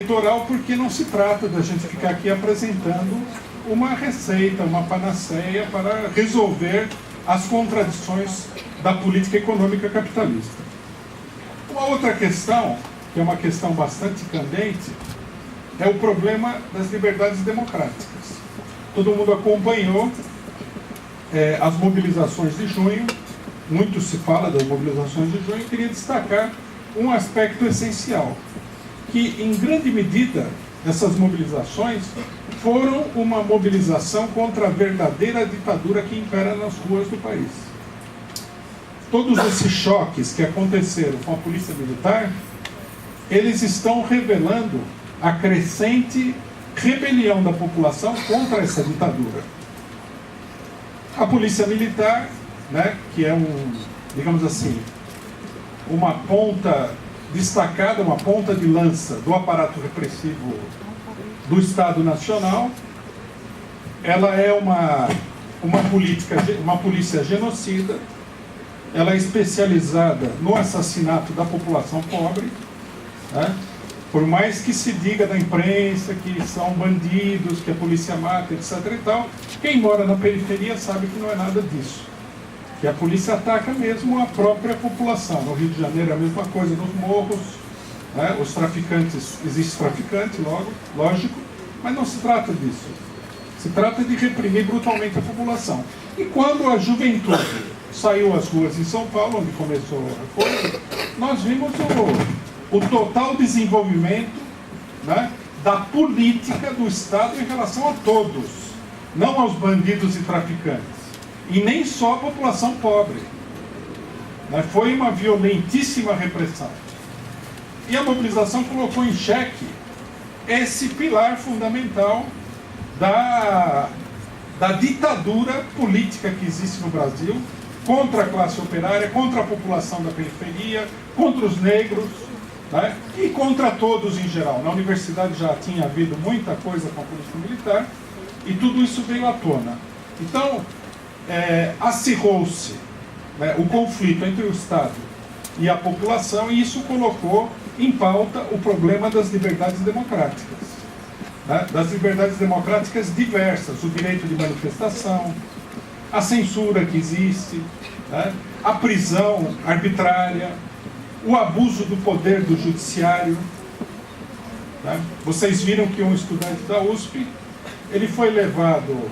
eleitoral, porque não se trata da gente ficar aqui apresentando uma receita, uma panaceia para resolver as contradições da política econômica capitalista. Uma outra questão, que é uma questão bastante candente, é o problema das liberdades democráticas. Todo mundo acompanhou as mobilizações de junho, muito se fala das mobilizações de junho. Eu queria destacar um aspecto essencial, que em grande medida essas mobilizações foram uma mobilização contra a verdadeira ditadura que impera nas ruas do país. Todos esses choques que aconteceram com a polícia militar, eles estão revelando a crescente rebelião da população contra essa ditadura. A polícia militar, né, que é digamos assim, uma ponta destacada, uma ponta de lança do aparato repressivo do Estado Nacional, ela é uma polícia genocida, ela é especializada no assassinato da população pobre, né? Por mais que se diga da imprensa que são bandidos, que a polícia mata, etc. e tal, quem mora na periferia sabe que não é nada disso. Que a polícia ataca mesmo a própria população. No Rio de Janeiro é a mesma coisa, nos morros, né? Os traficantes, existe traficante, lógico, mas não se trata disso. Se trata de reprimir brutalmente a população. E quando a juventude saiu às ruas em São Paulo, onde começou a coisa, nós vimos o total desenvolvimento, né, da política do Estado em relação a todos, não aos bandidos e traficantes, e nem só a população pobre. Né, foi uma violentíssima repressão. E a mobilização colocou em xeque esse pilar fundamental da ditadura política que existe no Brasil, contra a classe operária, contra a população da periferia, contra os negros, né? E contra todos em geral. Na universidade já tinha havido muita coisa com a polícia militar e tudo isso veio à tona. Então, acirrou-se, né, o conflito entre o Estado e a população, e isso colocou em pauta o problema das liberdades democráticas. Né? Das liberdades democráticas diversas, o direito de manifestação, a censura que existe, né? A prisão arbitrária, o abuso do poder do judiciário. Né? Vocês viram que um estudante da USP, ele foi levado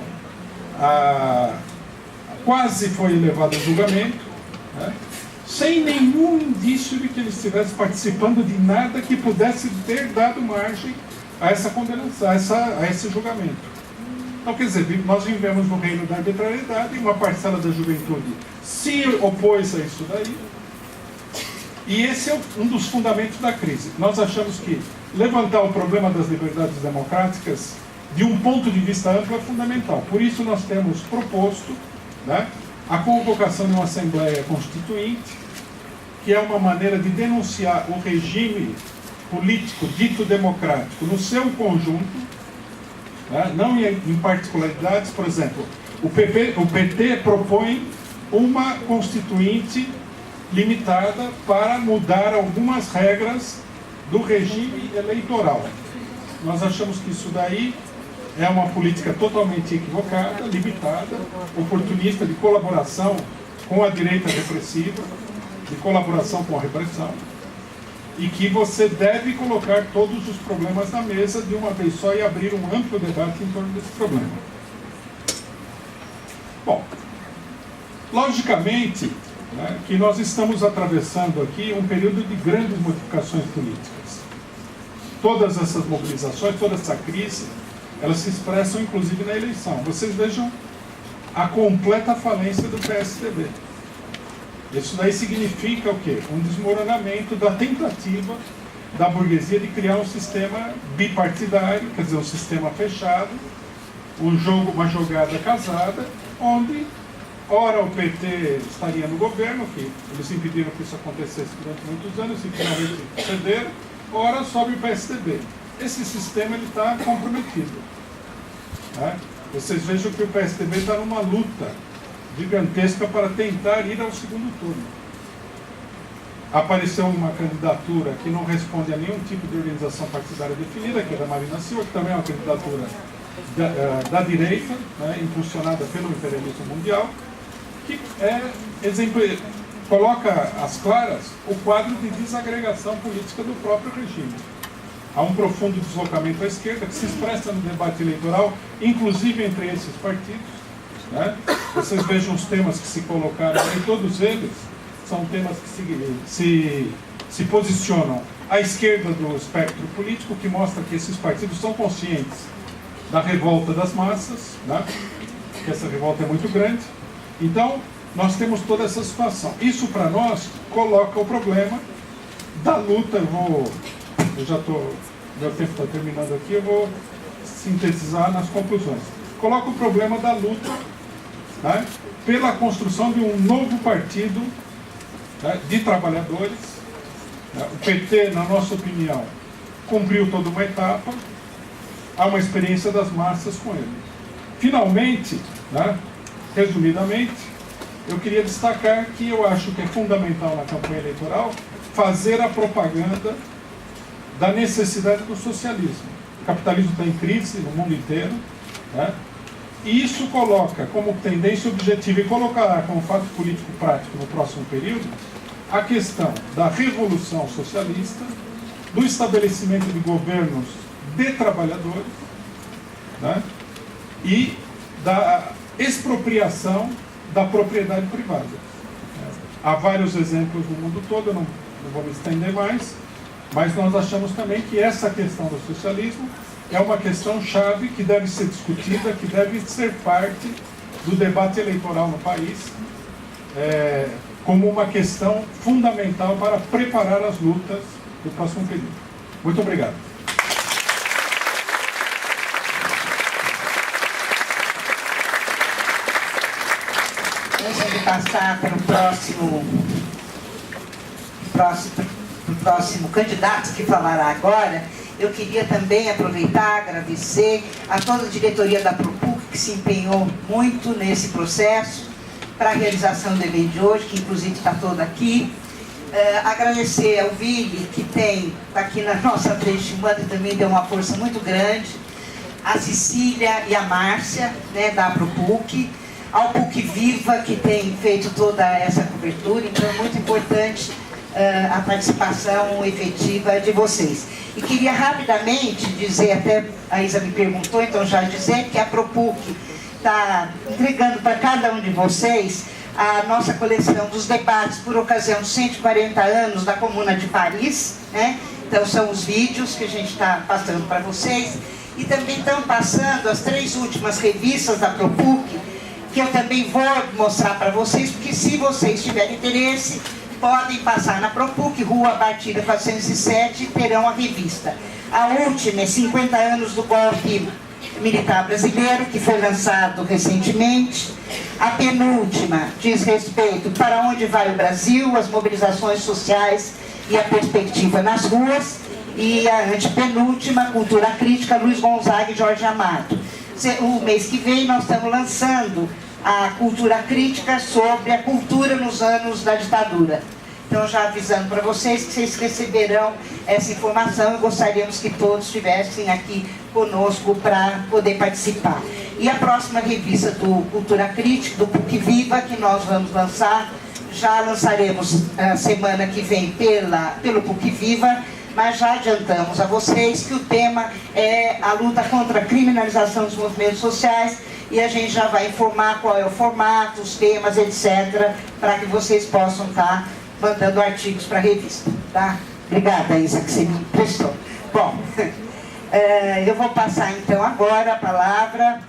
quase foi levado a julgamento, né? Sem nenhum indício de que ele estivesse participando de nada que pudesse ter dado margem a essa condenação, a esse julgamento. Então, quer dizer, nós vivemos no reino da arbitrariedade e uma parcela da juventude se opôs a isso daí. E esse é um dos fundamentos da crise. Nós achamos que levantar o problema das liberdades democráticas de um ponto de vista amplo é fundamental. Por isso nós temos proposto, né, a convocação de uma Assembleia Constituinte, que é uma maneira de denunciar o regime político dito democrático no seu conjunto, né, não em particularidades. Por exemplo, o PT propõe uma constituinte limitada para mudar algumas regras do regime eleitoral. Nós achamos que isso daí é uma política totalmente equivocada, limitada, oportunista, de colaboração com a direita repressiva, de colaboração com a repressão, e que você deve colocar todos os problemas na mesa de uma vez só e abrir um amplo debate em torno desse problema. Bom, logicamente, né, que nós estamos atravessando aqui um período de grandes modificações políticas. Todas essas mobilizações, toda essa crise, elas se expressam inclusive na eleição. Vocês vejam a completa falência do PSDB. Isso daí significa o quê? Um desmoronamento da tentativa da burguesia de criar um sistema bipartidário, quer dizer, um sistema fechado, uma jogada casada, onde ora o PT estaria no governo, que eles impediram que isso acontecesse durante muitos anos e finalmente cederam, ora sobe o PSDB. Esse sistema está comprometido. Né? Vocês vejam que o PSDB está numa luta gigantesca para tentar ir ao segundo turno. apareceu uma candidatura que não responde a nenhum tipo de organização partidária definida, que é da Marina Silva, que também é uma candidatura da direita, né, impulsionada pelo imperialismo mundial, que coloca às claras o quadro de desagregação política do próprio regime. Há um profundo deslocamento à esquerda que se expressa no debate eleitoral, inclusive entre esses partidos. Né? Vocês vejam os temas que se colocaram aí, todos eles são temas que se posicionam à esquerda do espectro político, que mostra que esses partidos são conscientes da revolta das massas, né? Que essa revolta é muito grande. Então, nós temos toda essa situação. Isso, para nós, coloca o problema da luta. Meu tempo está terminando aqui, eu vou sintetizar nas conclusões. Coloca o problema da luta, né, pela construção de um novo partido, né, de trabalhadores. Né? O PT, na nossa opinião, cumpriu toda uma etapa. Há uma experiência das massas com ele. Finalmente, né, resumidamente, eu queria destacar que eu acho que é fundamental na campanha eleitoral fazer a propaganda da necessidade do socialismo. O capitalismo está em crise no mundo inteiro, né? E isso coloca como tendência objetiva e colocará como fato político prático no próximo período a questão da revolução socialista, do estabelecimento de governos de trabalhadores, né? E da expropriação da propriedade privada. Há vários exemplos no mundo todo, eu não vou me estender mais, mas nós achamos também que essa questão do socialismo é uma questão chave que deve ser discutida, que deve ser parte do debate eleitoral no país, como uma questão fundamental para preparar as lutas do próximo período. Muito obrigado. Antes de passar para o próximo candidato que falará agora, eu queria também aproveitar, agradecer a toda a diretoria da PROPUC, que se empenhou muito nesse processo para a realização do evento de hoje, que inclusive está todo aqui. Agradecer ao Vili, que está aqui na nossa frente filmando e também deu uma força muito grande, a Cecília e a Márcia, né, da PROPUC, ao PUC Viva, que tem feito toda essa cobertura. Então é muito importante a participação efetiva de vocês. E queria rapidamente dizer, até a Isa me perguntou, então já dizer que a PROPUC está entregando para cada um de vocês a nossa coleção dos debates por ocasião dos 140 anos da Comuna de Paris, né? Então são os vídeos que a gente está passando para vocês, e também estão passando as 3 últimas revistas da PROPUC, que eu também vou mostrar para vocês, porque se vocês tiverem interesse, podem passar na PROPUC, Rua Bartira 407, e terão a revista. A última é 50 anos do golpe militar brasileiro, que foi lançado recentemente. A penúltima diz respeito para onde vai o Brasil, as mobilizações sociais e a perspectiva nas ruas. E a antepenúltima, Cultura Crítica, Luiz Gonzaga e Jorge Amado. O mês que vem nós estamos lançando a Cultura Crítica sobre a cultura nos anos da ditadura. Então, já avisando para vocês que vocês receberão essa informação e gostaríamos que todos estivessem aqui conosco para poder participar. E a próxima revista do Cultura Crítica, do PUC Viva, que nós vamos lançar, já lançaremos a semana que vem pelo PUC Viva, mas já adiantamos a vocês que o tema é a luta contra a criminalização dos movimentos sociais, e a gente já vai informar qual é o formato, os temas, etc., para que vocês possam estar mandando artigos para a revista. Tá? Obrigada, Isa, que você me emprestou. Bom, eu vou passar então agora a palavra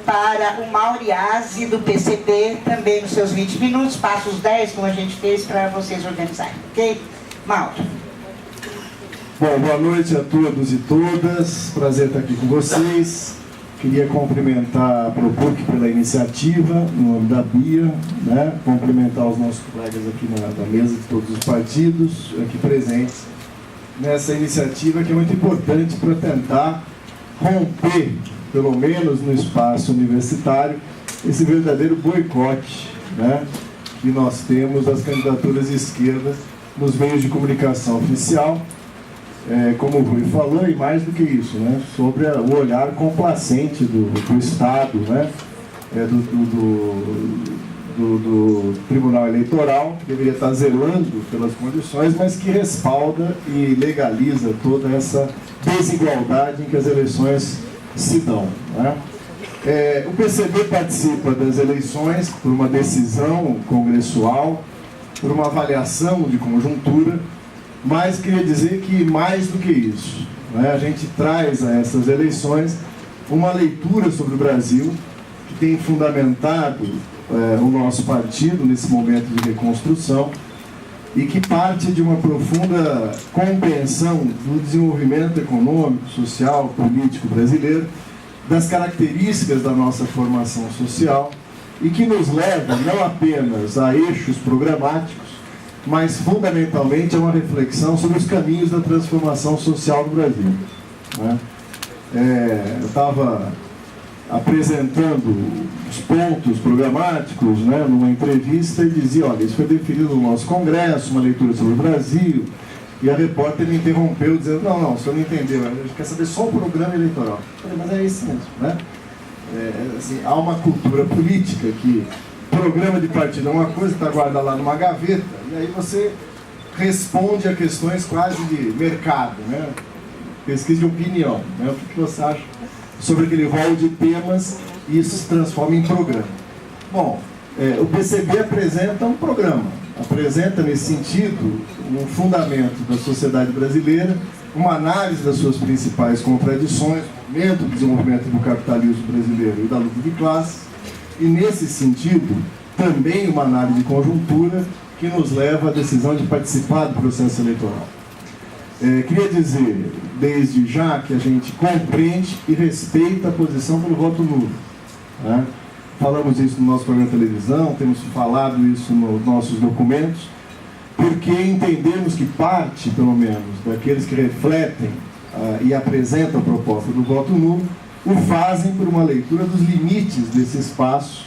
para o Mauriase, do PCB, também nos seus 20 minutos, passo os 10, como a gente fez, para vocês organizarem, ok? Mauro. Bom, boa noite a todos e todas, prazer estar aqui com vocês. Queria cumprimentar a PROPUC pela iniciativa, no nome da Bia, né? Cumprimentar os nossos colegas aqui na mesa de todos os partidos aqui presentes nessa iniciativa, que é muito importante para tentar romper, pelo menos no espaço universitário, esse verdadeiro boicote, né, que nós temos das candidaturas de esquerda nos meios de comunicação oficial, como o Rui falou, e mais do que isso, né, sobre o olhar complacente do Estado, né, do Tribunal Eleitoral, que deveria estar zelando pelas condições, mas que respalda e legaliza toda essa desigualdade em que as eleições se dão, né? O PCB participa das eleições por uma decisão congressual, por uma avaliação de conjuntura, mas queria dizer que mais do que isso, né, a gente traz a essas eleições uma leitura sobre o Brasil que tem fundamentado o nosso partido nesse momento de reconstrução e que parte de uma profunda compreensão do desenvolvimento econômico, social, político brasileiro, das características da nossa formação social e que nos leva não apenas a eixos programáticos, mas fundamentalmente a uma reflexão sobre os caminhos da transformação social do Brasil, né? Eu estava apresentando os pontos programáticos, né, numa entrevista, e dizia, olha, isso foi definido no nosso congresso, uma leitura sobre o Brasil, e a repórter me interrompeu dizendo, não, o senhor não entendeu, a gente quer saber só o programa eleitoral. Eu falei, mas é isso mesmo, né? Assim, há uma cultura política que programa de partido é uma coisa que está guardada lá numa gaveta, e aí você responde a questões quase de mercado, né? Pesquisa de opinião, né? O que você acha sobre aquele rol de temas, e isso se transforma em programa. Bom, o PCB apresenta um programa, apresenta nesse sentido um fundamento da sociedade brasileira, uma análise das suas principais contradições, momento do desenvolvimento do capitalismo brasileiro e da luta de classes, e nesse sentido também uma análise de conjuntura que nos leva à decisão de participar do processo eleitoral. Queria dizer, desde já, que a gente compreende e respeita a posição pelo voto nulo, né? Falamos isso no nosso programa de televisão, temos falado isso nos nossos documentos, porque entendemos que parte, pelo menos, daqueles que refletem e apresentam a proposta do voto nulo, o fazem por uma leitura dos limites desse espaço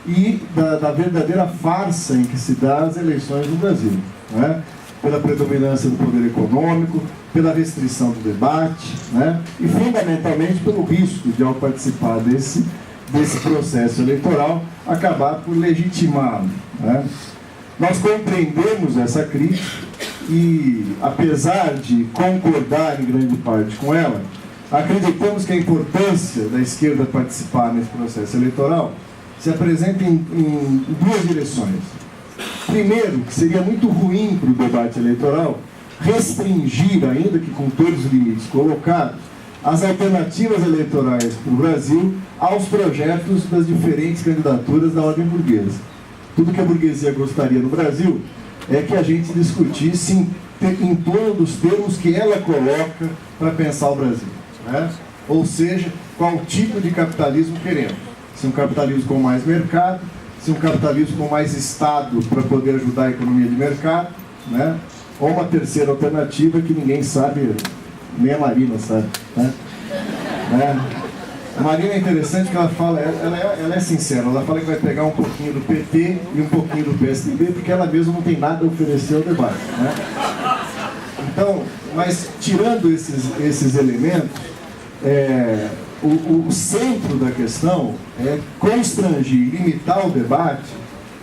e da verdadeira farsa em que se dá as eleições no Brasil, né? Pela predominância do poder econômico, pela restrição do debate, né? E fundamentalmente pelo risco de, ao participar desse processo eleitoral, acabar por legitimá-lo, né? Nós compreendemos essa crítica e, apesar de concordar em grande parte com ela, acreditamos que a importância da esquerda participar nesse processo eleitoral se apresenta em duas direções. Primeiro, que seria muito ruim para o debate eleitoral restringir, ainda que com todos os limites colocados, as alternativas eleitorais para o Brasil aos projetos das diferentes candidaturas da ordem burguesa. Tudo que a burguesia gostaria no Brasil é que a gente discutisse em torno dos termos que ela coloca para pensar o Brasil, né? Ou seja, qual tipo de capitalismo queremos. Se um capitalismo com mais mercado, se um capitalismo com mais Estado para poder ajudar a economia de mercado, né? Ou uma terceira alternativa que ninguém sabe, nem a Marina sabe, né? A Marina é interessante porque ela fala, ela é sincera, ela fala que vai pegar um pouquinho do PT e um pouquinho do PSDB, porque ela mesma não tem nada a oferecer ao debate, né? Então, mas tirando esses elementos, o centro da questão é constrangir, limitar o debate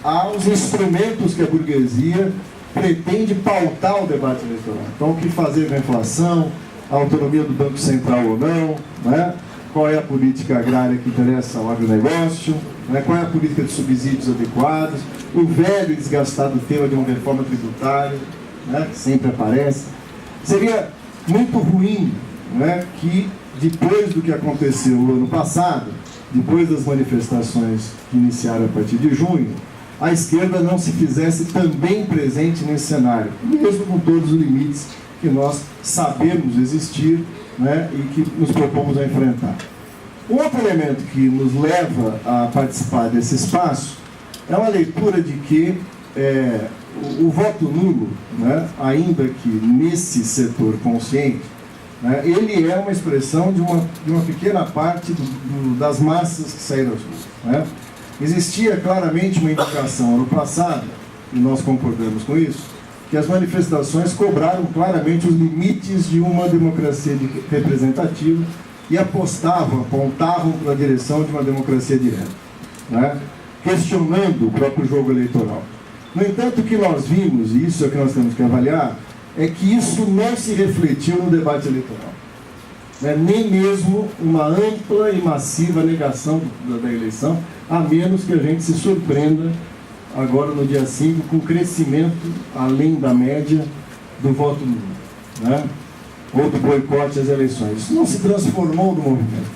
aos instrumentos que a burguesia pretende pautar o debate eleitoral. Então, o que fazer com a inflação, a autonomia do Banco Central ou não, né? Qual é a política agrária que interessa ao agronegócio, né? Qual é a política de subsídios adequados, o velho e desgastado tema de uma reforma tributária, né? Que sempre aparece. Seria muito ruim, né, que depois do que aconteceu no ano passado, depois das manifestações que iniciaram a partir de junho, a esquerda não se fizesse também presente nesse cenário, mesmo com todos os limites que nós sabemos existir, né, e que nos propomos a enfrentar. Um outro elemento que nos leva a participar desse espaço é uma leitura de que o voto nulo, né, ainda que nesse setor consciente, né, ele é uma expressão de uma pequena parte das massas que saíram às ruas, né? Existia claramente uma indicação ano passado, e nós concordamos com isso, que que as manifestações cobraram claramente os limites de uma democracia representativa e apontavam para a direção de uma democracia direta, né? Questionando o próprio jogo eleitoral. No entanto, o que nós vimos, e isso é o que nós temos que avaliar, é que isso não se refletiu no debate eleitoral, né? Nem mesmo uma ampla e massiva negação da eleição, a menos que a gente se surpreenda agora no dia 5 com crescimento além da média do voto nulo, né? Ou do boicote às eleições. Isso não se transformou no movimento.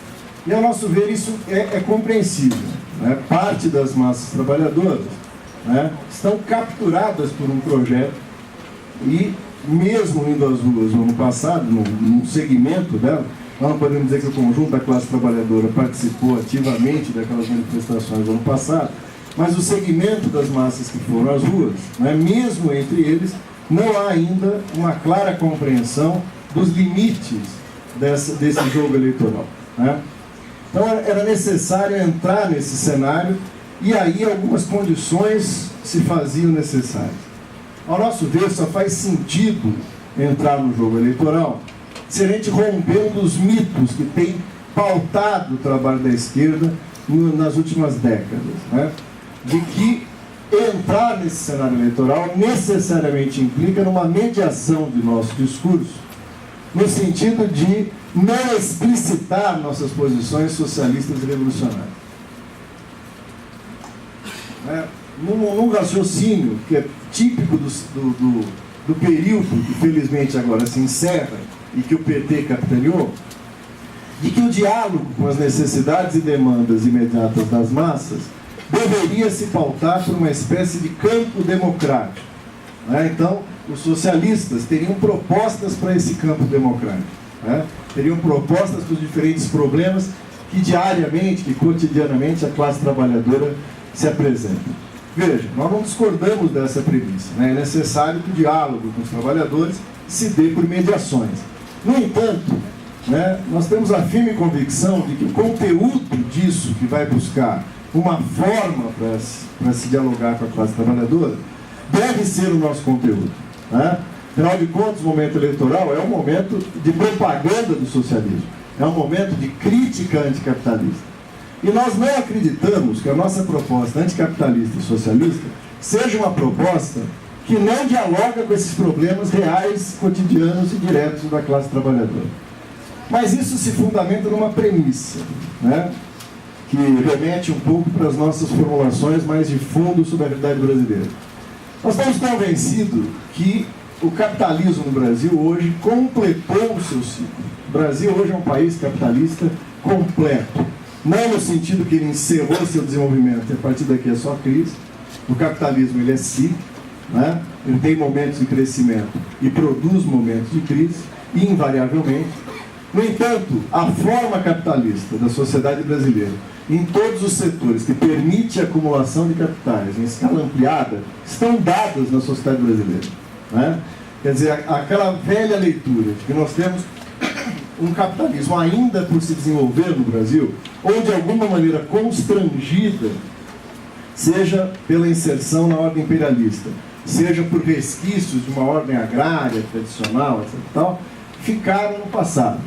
E, ao nosso ver, isso é compreensível, né? Parte das massas trabalhadoras, né, estão capturadas por um projeto e, mesmo indo às ruas no ano passado, num segmento dela, nós não podemos dizer que o conjunto da classe trabalhadora participou ativamente daquelas manifestações do ano passado, mas o segmento das massas que foram às ruas, né, mesmo entre eles, não há ainda uma clara compreensão dos limites desse jogo eleitoral, né? Então era necessário entrar nesse cenário e aí algumas condições se faziam necessárias. Ao nosso ver, só faz sentido entrar no jogo eleitoral se a gente romper um dos mitos que tem pautado o trabalho da esquerda nas últimas décadas, né? De que entrar nesse cenário eleitoral necessariamente implica numa mediação de nosso discurso, no sentido de não explicitar nossas posições socialistas e revolucionárias. Num raciocínio que é típico do período que felizmente agora se encerra e que o PT capitaneou, de que o diálogo com as necessidades e demandas imediatas das massas deveria se pautar por uma espécie de campo democrático, né? Então, os socialistas teriam propostas para esse campo democrático, né? Teriam propostas para os diferentes problemas que diariamente, que cotidianamente a classe trabalhadora se apresenta. Veja, nós não discordamos dessa premissa, né? É necessário que o diálogo com os trabalhadores se dê por mediações. No entanto, né, nós temos a firme convicção de que o conteúdo disso que vai buscar uma forma para se dialogar com a classe trabalhadora deve ser o nosso conteúdo, né? Afinal de contas, o momento eleitoral é um momento de propaganda do socialismo, é um momento de crítica anticapitalista. E nós não acreditamos que a nossa proposta anticapitalista e socialista seja uma proposta que não dialoga com esses problemas reais, cotidianos e diretos da classe trabalhadora. Mas isso se fundamenta numa premissa, né, que remete um pouco para as nossas formulações mais de fundo sobre a realidade brasileira. Nós estamos convencidos que o capitalismo no Brasil hoje completou o seu ciclo. O Brasil hoje é um país capitalista completo. Não no sentido que ele encerrou seu desenvolvimento e a partir daqui é só crise. O capitalismo ele é cíclico, né? Ele tem momentos de crescimento e produz momentos de crise, invariavelmente. No entanto, a forma capitalista da sociedade brasileira, em todos os setores que permite a acumulação de capitais em escala ampliada, estão dadas na sociedade brasileira, né? Quer dizer, aquela velha leitura de que nós temos um capitalismo ainda por se desenvolver no Brasil, ou de alguma maneira constrangida, seja pela inserção na ordem imperialista, seja por resquícios de uma ordem agrária, tradicional, etc. Tal, ficaram no passado,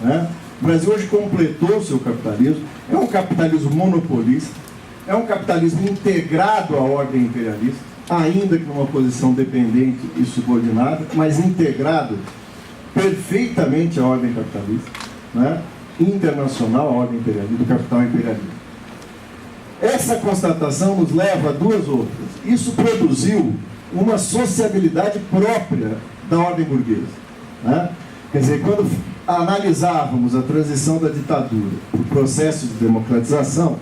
né? O Brasil hoje completou o seu capitalismo, é um capitalismo monopolista, é um capitalismo integrado à ordem imperialista, ainda que numa posição dependente e subordinada, mas integrado perfeitamente à ordem capitalista, né? Internacional, à ordem imperialista, do capital imperialista. Essa constatação nos leva a duas outras. Isso produziu uma sociabilidade própria da ordem burguesa, né? Quer dizer, quando analisávamos a transição da ditadura, o processo de democratização,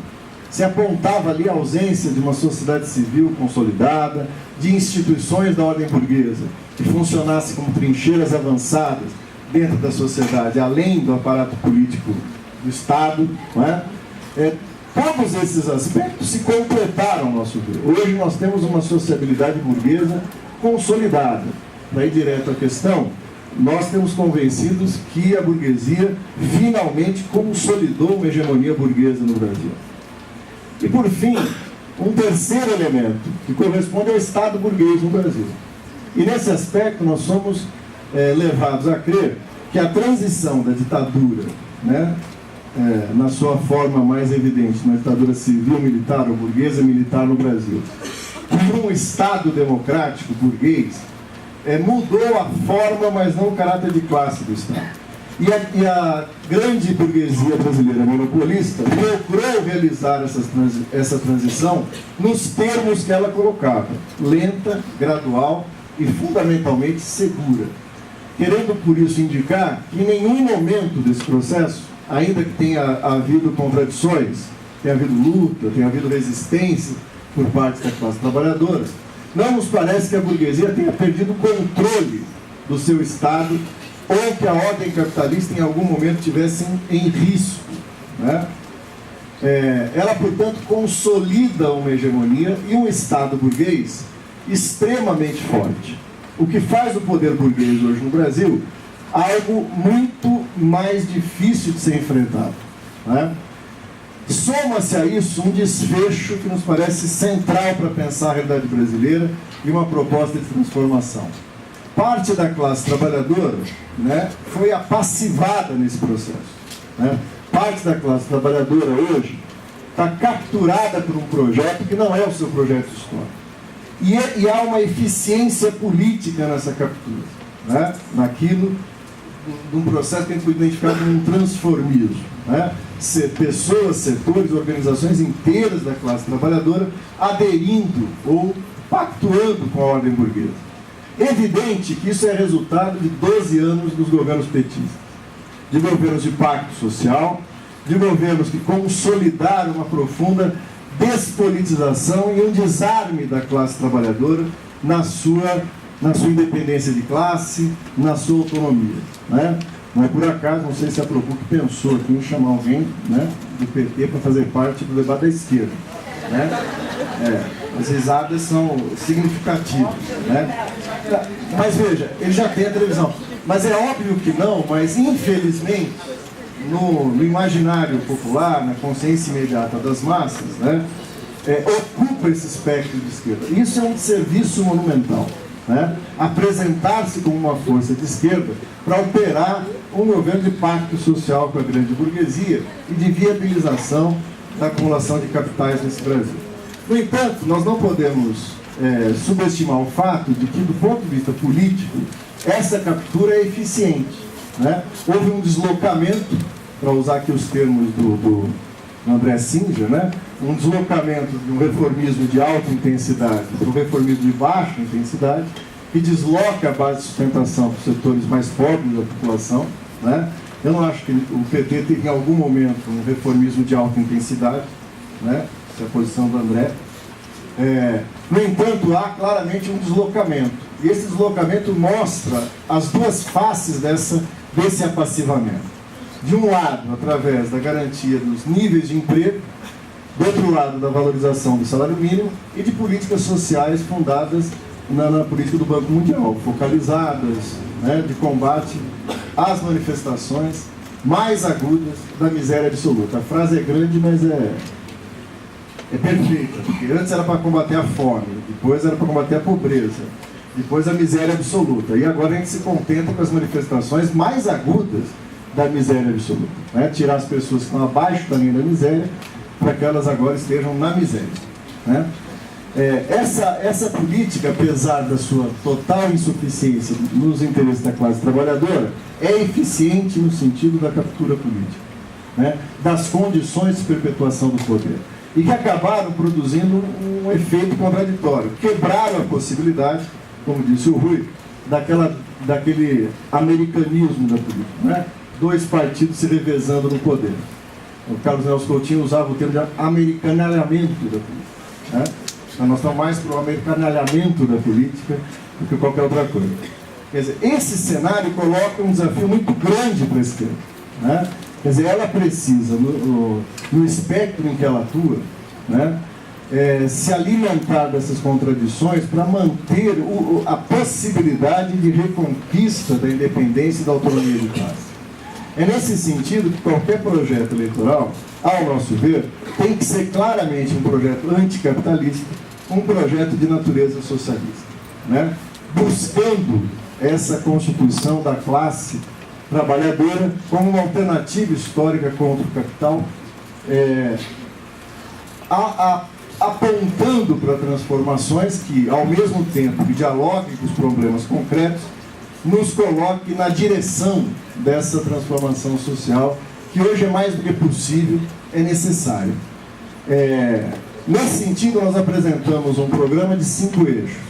se apontava ali a ausência de uma sociedade civil consolidada, de instituições da ordem burguesa que funcionassem como trincheiras avançadas dentro da sociedade, além do aparato político do Estado, não é? Todos esses aspectos se completaram ao nosso ver. Hoje nós temos uma sociabilidade burguesa consolidada. Para ir direto à questão, nós temos convencidos que a burguesia finalmente consolidou uma hegemonia burguesa no Brasil. E por fim, um terceiro elemento, que corresponde ao Estado burguês no Brasil. E nesse aspecto nós somos levados a crer que a transição da ditadura, né, na sua forma mais evidente, na ditadura civil-militar ou burguesa-militar no Brasil, por um Estado democrático burguês, mudou a forma, mas não o caráter de classe do Estado. E a grande burguesia brasileira monopolista logrou realizar essa transição nos termos que ela colocava: lenta, gradual e fundamentalmente segura. Querendo por isso indicar que em nenhum momento desse processo, ainda que tenha havido contradições, tenha havido luta, tenha havido resistência por parte da classe trabalhadora, não nos parece que a burguesia tenha perdido o controle do seu Estado ou que a ordem capitalista em algum momento tivesse em risco, né? Ela, portanto, consolida uma hegemonia e um Estado burguês extremamente forte. O que faz o poder burguês hoje no Brasil algo muito mais difícil de ser enfrentado, né? Soma-se a isso um desfecho que nos parece central para pensar a realidade brasileira e uma proposta de transformação. Parte da classe trabalhadora, né, foi apassivada nesse processo, né? Parte da classe trabalhadora hoje está capturada por um projeto que não é o seu projeto histórico. E há uma eficiência política nessa captura, né? Naquilo, num processo que a gente pode identificar como um transformismo, né? Pessoas, setores, organizações inteiras da classe trabalhadora aderindo ou pactuando com a ordem burguesa. Evidente que isso é resultado de 12 anos dos governos petistas, de governos de pacto social, de governos que consolidaram uma profunda despolitização e um desarme da classe trabalhadora na sua independência de classe, na sua autonomia, né? Não é por acaso, não sei se a Propuc pensou aqui em chamar alguém, né, do PT para fazer parte do debate da esquerda, né? As risadas são significativas, né? Mas veja, ele já tem a televisão. Mas é óbvio que não, mas infelizmente, no imaginário popular, na consciência imediata das massas, né, ocupa esse espectro de esquerda. Isso é um serviço monumental, né? Apresentar-se como uma força de esquerda para operar um governo de pacto social com a grande burguesia e de viabilização da acumulação de capitais nesse Brasil. No entanto, nós não podemos subestimar o fato de que, do ponto de vista político, essa captura é eficiente, né? Houve um deslocamento, para usar aqui os termos do André Singer, né? Um deslocamento de um reformismo de alta intensidade para um reformismo de baixa intensidade, que desloca a base de sustentação para os setores mais pobres da população, né? Eu não acho que o PT teve em algum momento um reformismo de alta intensidade, né? Essa é a posição do André. No entanto, há claramente um deslocamento. E esse deslocamento mostra as duas faces desse apassivamento. De um lado, através da garantia dos níveis de emprego, do outro lado, da valorização do salário mínimo e de políticas sociais fundadas na política do Banco Mundial, focalizadas, né, de combate às manifestações mais agudas da miséria absoluta. A frase é grande, mas é perfeita, porque antes era para combater a fome, depois era para combater a pobreza, depois a miséria absoluta, e agora a gente se contenta com as manifestações mais agudas da miséria absoluta, né? Tirar as pessoas que estão abaixo da linha da miséria para que elas agora estejam na miséria, né? Essa política, apesar da sua total insuficiência nos interesses da classe trabalhadora, é eficiente no sentido da captura política, né? Das condições de perpetuação do poder, e que acabaram produzindo um efeito contraditório. Quebraram a possibilidade, como disse o Rui, daquele americanismo da política, né? Dois partidos se revezando no poder. O Carlos Nelson Coutinho usava o termo de americanalhamento da política, né? Então, nós estamos mais para o americanalhamento da política do que qualquer outra coisa. Quer dizer, esse cenário coloca um desafio muito grande para a esquerda, né? Quer dizer, ela precisa, no espectro em que ela atua, né, se alimentar dessas contradições para manter a possibilidade de reconquista da independência e da autonomia de classe. É nesse sentido que qualquer projeto eleitoral, ao nosso ver, tem que ser claramente um projeto anticapitalista, um projeto de natureza socialista, né? buscando essa constituição da classe trabalhadora como uma alternativa histórica contra o capital, apontando para transformações que, ao mesmo tempo que dialoguem com os problemas concretos, nos coloque na direção dessa transformação social, que hoje é mais do que possível, é necessário. Nesse sentido, nós apresentamos um programa de 5 eixos.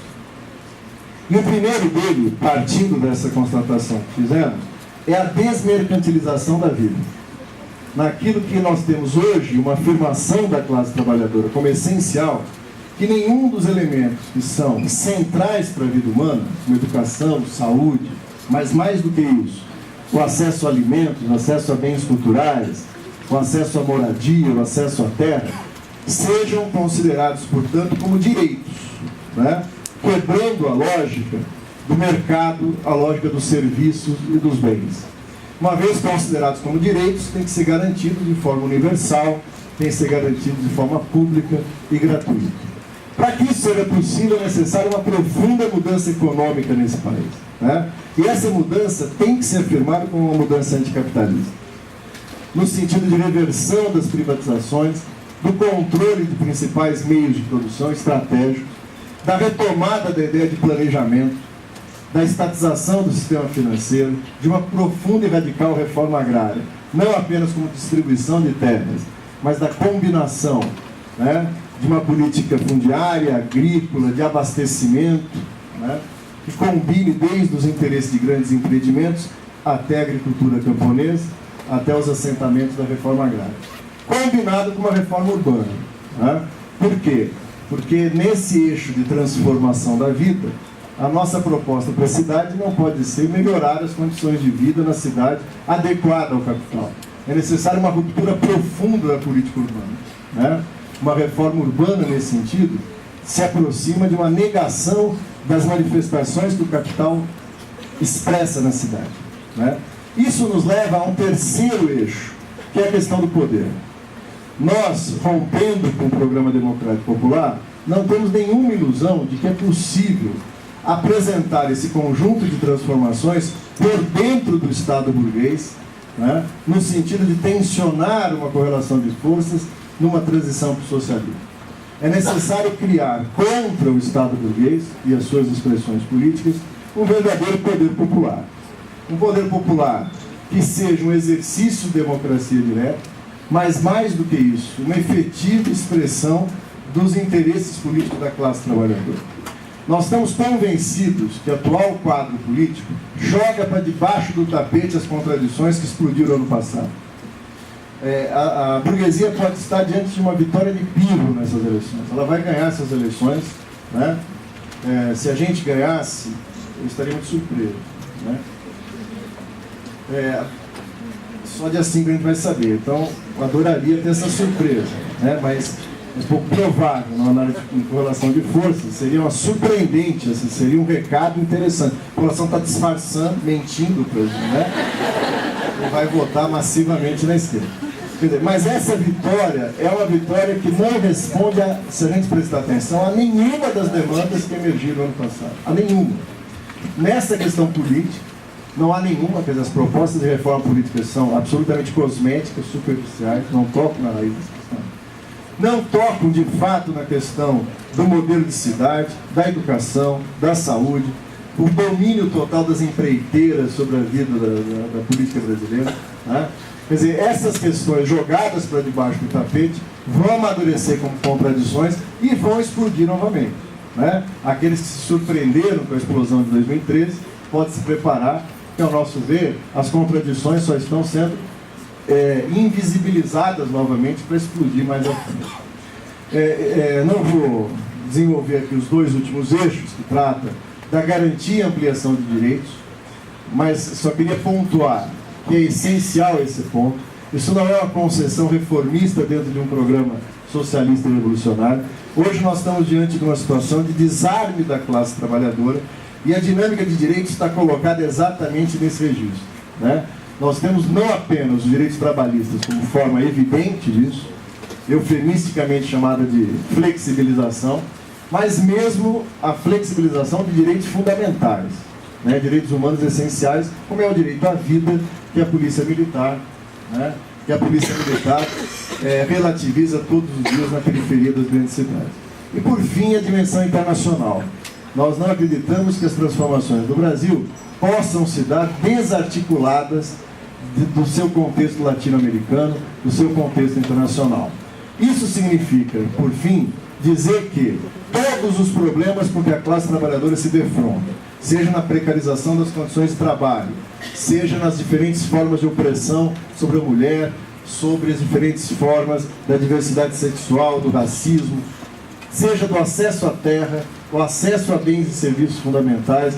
E o primeiro dele, partindo dessa constatação que fizemos, é a desmercantilização da vida. Naquilo que nós temos hoje, uma afirmação da classe trabalhadora como essencial, que nenhum dos elementos que são centrais para a vida humana, como educação, saúde, mas mais do que isso, o acesso a alimentos, o acesso a bens culturais, o acesso à moradia, o acesso à terra, sejam considerados, portanto, como direitos, né? Quebrando a lógica do mercado, a lógica dos serviços e dos bens. Uma vez considerados como direitos, tem que ser garantidos de forma universal, tem que ser garantidos de forma pública e gratuita. Para que isso seja possível, é necessária uma profunda mudança econômica nesse país, né? E essa mudança tem que ser afirmada como uma mudança anticapitalista, no sentido de reversão das privatizações, do controle de principais meios de produção estratégicos, da retomada da ideia de planejamento, da estatização do sistema financeiro, de uma profunda e radical reforma agrária, não apenas como distribuição de terras, mas da combinação, né, de uma política fundiária, agrícola, de abastecimento, né, que combine desde os interesses de grandes empreendimentos até a agricultura camponesa, até os assentamentos da reforma agrária, combinado com uma reforma urbana, né? Por quê? Porque nesse eixo de transformação da vida, a nossa proposta para a cidade não pode ser melhorar as condições de vida na cidade adequada ao capital. É necessária uma ruptura profunda da política urbana, né? Uma reforma urbana, nesse sentido, se aproxima de uma negação das manifestações que o capital expressa na cidade, né? Isso nos leva a um terceiro eixo, que é a questão do poder. Nós, rompendo com o programa democrático popular, não temos nenhuma ilusão de que é possível apresentar esse conjunto de transformações por dentro do Estado burguês, né, no sentido de tensionar uma correlação de forças numa transição para o socialismo. É necessário criar contra o Estado burguês e as suas expressões políticas um verdadeiro poder popular. Um poder popular que seja um exercício de democracia direta, mas mais do que isso, uma efetiva expressão dos interesses políticos da classe trabalhadora. Nós estamos convencidos que o atual quadro político joga para debaixo do tapete as contradições que explodiram ano passado. A burguesia pode estar diante de uma vitória de piro nessas eleições. Ela vai ganhar essas eleições, né? Se a gente ganhasse, eu estaria muito surpreso, né? Só dia 5 a gente vai saber. Então, eu adoraria ter essa surpresa, né? Mas é um pouco provável, numa análise de correlação de forças, seria uma surpreendente, assim, seria um recado interessante. A população está disfarçando, mentindo para a gente, né? E vai votar massivamente na esquerda. Quer dizer, mas essa vitória é uma vitória que não responde, se a gente prestar atenção, a nenhuma das demandas que emergiram no ano passado. A nenhuma. Nessa questão política, não há nenhuma, quer dizer, as propostas de reforma política são absolutamente cosméticas, superficiais, não tocam na raiz das questões. Não tocam, de fato, na questão do modelo de cidade, da educação, da saúde, o domínio total das empreiteiras sobre a vida da política brasileira, né? Quer dizer, essas questões jogadas para debaixo do tapete vão amadurecer como contradições e vão explodir novamente, né? Aqueles que se surpreenderam com a explosão de 2013 podem se preparar, que, ao nosso ver, as contradições só estão sendo invisibilizadas novamente para explodir mais à frente. Não vou desenvolver aqui os dois últimos eixos que tratam da garantia e ampliação de direitos, mas só queria pontuar que é essencial esse ponto. Isso não é uma concessão reformista dentro de um programa socialista e revolucionário. Hoje nós estamos diante de uma situação de desarme da classe trabalhadora e a dinâmica de direitos está colocada exatamente nesse registro, né? Nós temos não apenas os direitos trabalhistas como forma evidente disso, eufemisticamente chamada de flexibilização, mas mesmo a flexibilização de direitos fundamentais, né, direitos humanos essenciais, como é o direito à vida, que a Polícia Militar, né, relativiza todos os dias na periferia das grandes cidades. E por fim, a dimensão internacional. Nós não acreditamos que as transformações do Brasil possam se dar desarticuladas do seu contexto latino-americano, do seu contexto internacional. Isso significa, por fim, dizer que todos os problemas com que a classe trabalhadora se defronta, seja na precarização das condições de trabalho, seja nas diferentes formas de opressão sobre a mulher, sobre as diferentes formas da diversidade sexual, do racismo, seja do acesso à terra, o acesso a bens e serviços fundamentais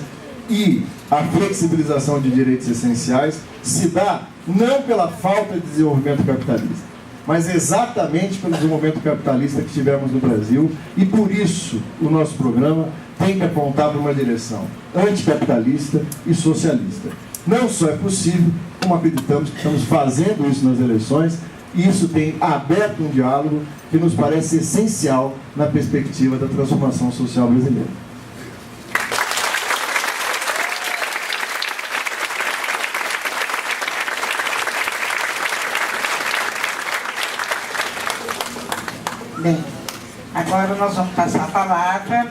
e a flexibilização de direitos essenciais, se dá não pela falta de desenvolvimento capitalista, mas exatamente pelo desenvolvimento capitalista que tivemos no Brasil, e por isso o nosso programa tem que apontar para uma direção anticapitalista e socialista. Não só é possível, como acreditamos que estamos fazendo isso nas eleições, e isso tem aberto um diálogo que nos parece essencial na perspectiva da transformação social brasileira. Bem, agora nós vamos passar a palavra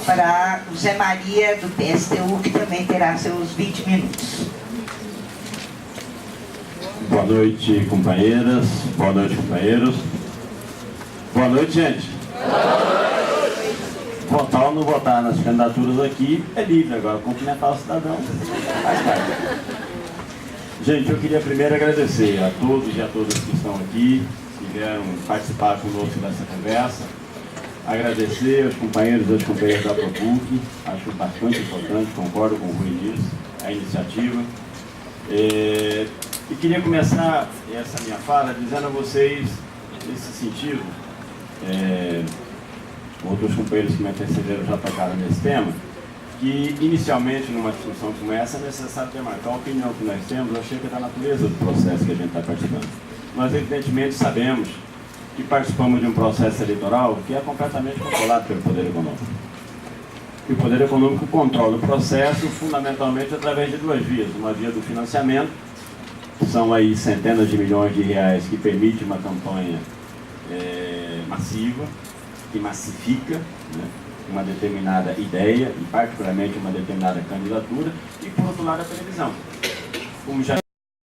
para o Zé Maria, do PSTU, que também terá seus 20 minutos. Boa noite, companheiras. Boa noite, companheiros. Boa noite, gente. Votar ou não votar nas candidaturas aqui é livre. Agora, cumprimentar o cidadão faz parte. Gente, eu queria primeiro agradecer a todos e a todas que estão aqui, que vieram participar conosco dessa conversa. Agradecer aos companheiros e às companheiras da ProPuc, acho bastante importante, concordo com o Rui nisso, a iniciativa. E queria começar essa minha fala dizendo a vocês, nesse sentido, outros companheiros que me antecederam já tocaram nesse tema, que inicialmente numa discussão como essa é necessário demarcar a opinião que nós temos acerca da natureza do processo que a gente está participando. Nós evidentemente sabemos que participamos de um processo eleitoral que é completamente controlado pelo poder econômico. E o poder econômico controla o processo fundamentalmente através de duas vias. Uma via do financiamento, que são aí centenas de milhões de reais que permite uma campanha massiva, que massifica, né, uma determinada ideia e particularmente uma determinada candidatura, e por outro lado a televisão. Como já